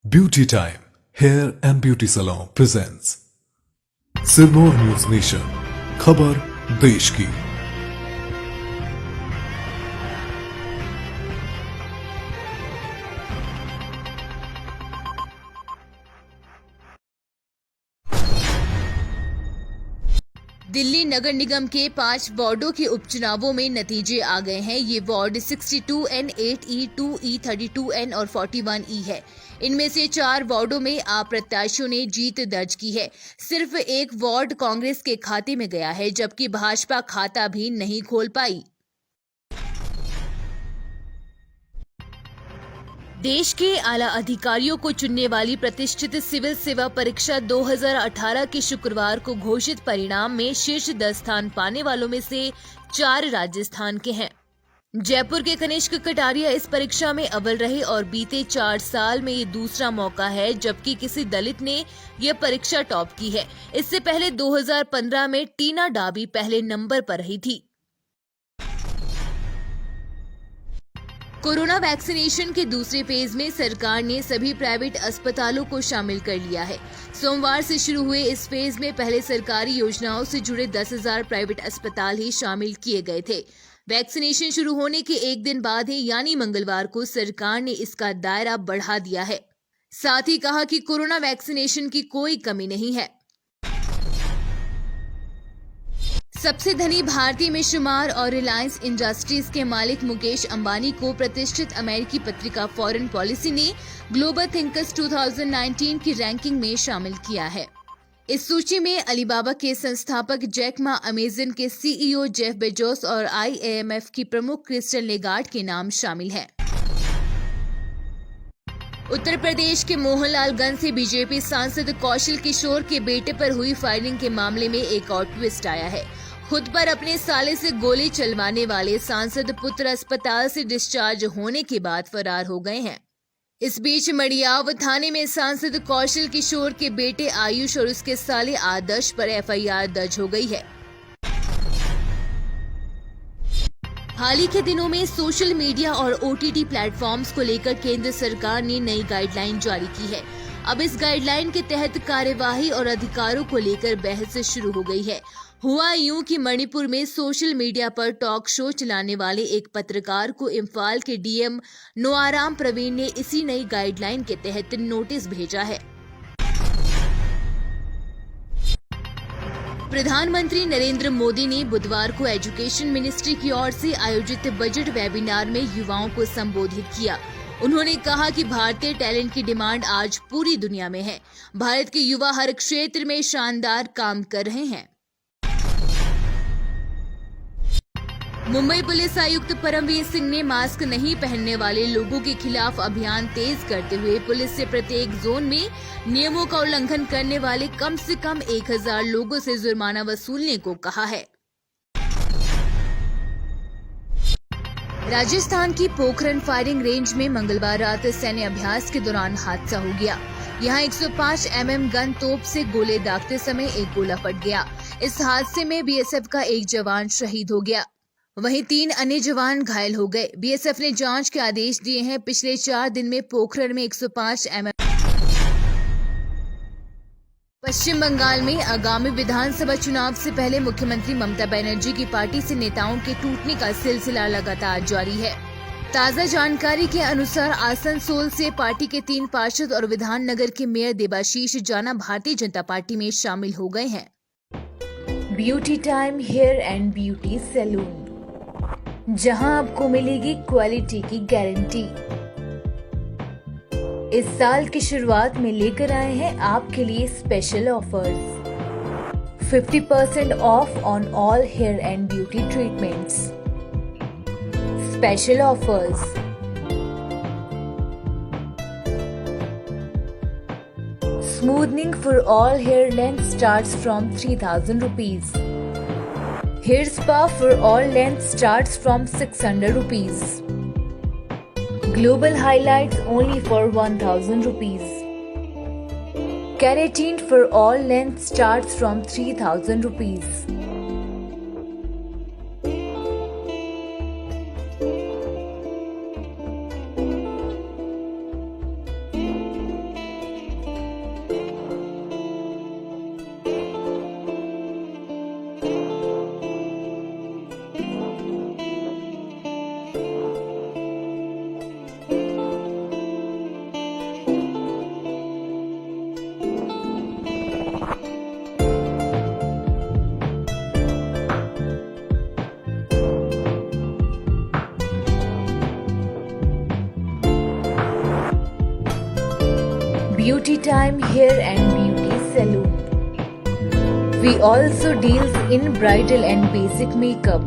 Beauty Time Hair and Beauty Salon presents Sirmaur news nation, खबर देश की। दिल्ली नगर निगम के 5 वार्डों के उपचुनावों में नतीजे आ गए हैं। ये ward 62N, 8E, 2E, 32N और 41E है। इनमें से 4 वार्डों में आप प्रत्याशियों ने जीत दर्ज की है। सिर्फ एक वार्ड कांग्रेस के खाते में गया है, जबकि भाजपा खाता भी नहीं खोल पाई। देश के आला अधिकारियों को चुनने वाली प्रतिष्ठित सिविल सेवा परीक्षा 2018 के शुक्रवार को घोषित परिणाम में शीर्ष 10 स्थान पाने वालों में से 4 राजस्थान के हैं। जयपुर के कनिष्क कटारिया इस परीक्षा में अव्वल रहे और बीते 4 साल में ये दूसरा मौका है जबकि किसी दलित ने यह परीक्षा टॉप की है। इससे पहले 2015 में टीना डाबी पहले नंबर पर रही थी। कोरोना वैक्सीनेशन के दूसरे फेज में सरकार ने सभी प्राइवेट अस्पतालों को शामिल कर लिया है। सोमवार से शुरू हुए इस फेज में पहले सरकारी योजनाओं से जुड़े 10,000 प्राइवेट अस्पताल ही शामिल किए गए थे। वैक्सीनेशन शुरू होने के एक दिन बाद ही यानी मंगलवार को सरकार ने इसका दायरा बढ़ा दिया है। साथ ही कहा कि कोरोना वैक्सीनेशन की कोई कमी नहीं है। सबसे धनी भारतीय में शुमार और रिलायंस इंडस्ट्रीज के मालिक मुकेश अंबानी को प्रतिष्ठित अमेरिकी पत्रिका फॉरेन पॉलिसी ने ग्लोबल थिंकर्स 2019 की रैंकिंग में शामिल किया है। इस सूची में अलीबाबा के संस्थापक जैक मा, अमेजन के सीईओ जेफ बेजोस और IAMF की प्रमुख क्रिस्टन लेगार्ड के नाम शामिल हैं। उत्तर प्रदेश के मोहनलालगंज से बीजेपी सांसद कौशल किशोर के बेटे पर हुई फायरिंग के मामले में एक और ट्विस्ट आया है। खुद पर अपने साले से गोली चलवाने वाले सांसद पुत्र अस्पताल से डिस्चार्ज होने के बाद फरार हो गए हैं। इस बीच मड़ियाव थाने में सांसद कौशल किशोर के बेटे आयुष और उसके साले आदर्श पर FIR दर्ज हो गई है। हाल ही के दिनों में सोशल मीडिया और OTT प्लेटफॉर्म्स को लेकर केंद्र सरकार ने नई गाइडलाइन जारी की है। अब इस गाइडलाइन के तहत कार्यवाही और अधिकारों को लेकर बहस शुरू हो गई है। हुआ यूं कि मणिपुर में सोशल मीडिया पर टॉक शो चलाने वाले एक पत्रकार को इम्फाल के DM नोआराम प्रवीण ने इसी नई गाइडलाइन के तहत नोटिस भेजा है। प्रधानमंत्री नरेंद्र मोदी ने बुधवार को एजुकेशन मिनिस्ट्री की ओर से आयोजित बजट वेबिनार में युवाओं को संबोधित किया। उन्होंने कहा कि भारतीय टैलेंट की डिमांड आज पूरी दुनिया में है। भारत के युवा हर क्षेत्र में शानदार काम कर रहे हैं। मुंबई पुलिस आयुक्त परमवीर सिंह ने मास्क नहीं पहनने वाले लोगों के खिलाफ अभियान तेज करते हुए पुलिस से प्रत्येक जोन में नियमों का उल्लंघन करने वाले कम से कम 1,000 लोगों से जुर्माना वसूलने को कहा है। राजस्थान की पोखरन फायरिंग रेंज में मंगलवार रात सैन्य अभ्यास के दौरान हादसा हो गया। यहां 105 mm गन तोप से गोले दागते समय एक गोला फट गया। इस हादसे में BSF का एक जवान शहीद हो गया, वहीं 3 अन्य जवान घायल हो गए। BSF ने जांच के आदेश दिए हैं। पिछले 4 दिन में पोखरण में 105 mm। पश्चिम बंगाल में आगामी विधानसभा चुनाव से पहले मुख्यमंत्री ममता बनर्जी की पार्टी से नेताओं के टूटने का सिलसिला लगातार जारी है। ताजा जानकारी के अनुसार आसनसोल से पार्टी के 3 पार्षद और विधाननगर के मेयर देबाशीष जाना भारतीय जनता पार्टी में शामिल हो गए हैं। Beauty time hair and beauty salon, जहां आपको मिलेगी क्वालिटी की गारंटी। इस साल की शुरुआत में लेकर आए हैं आपके लिए special offers. 50% off on all hair and beauty treatments. Special offers, smoothening for all hair length starts from 3,000 rupees. Hair spa for all lengths starts from 600 rupees. Global highlights only for 1,000 rupees. Keratin for all lengths starts from 3,000 rupees. Beauty Time Hair and Beauty Salon. We also deals in bridal and basic makeup.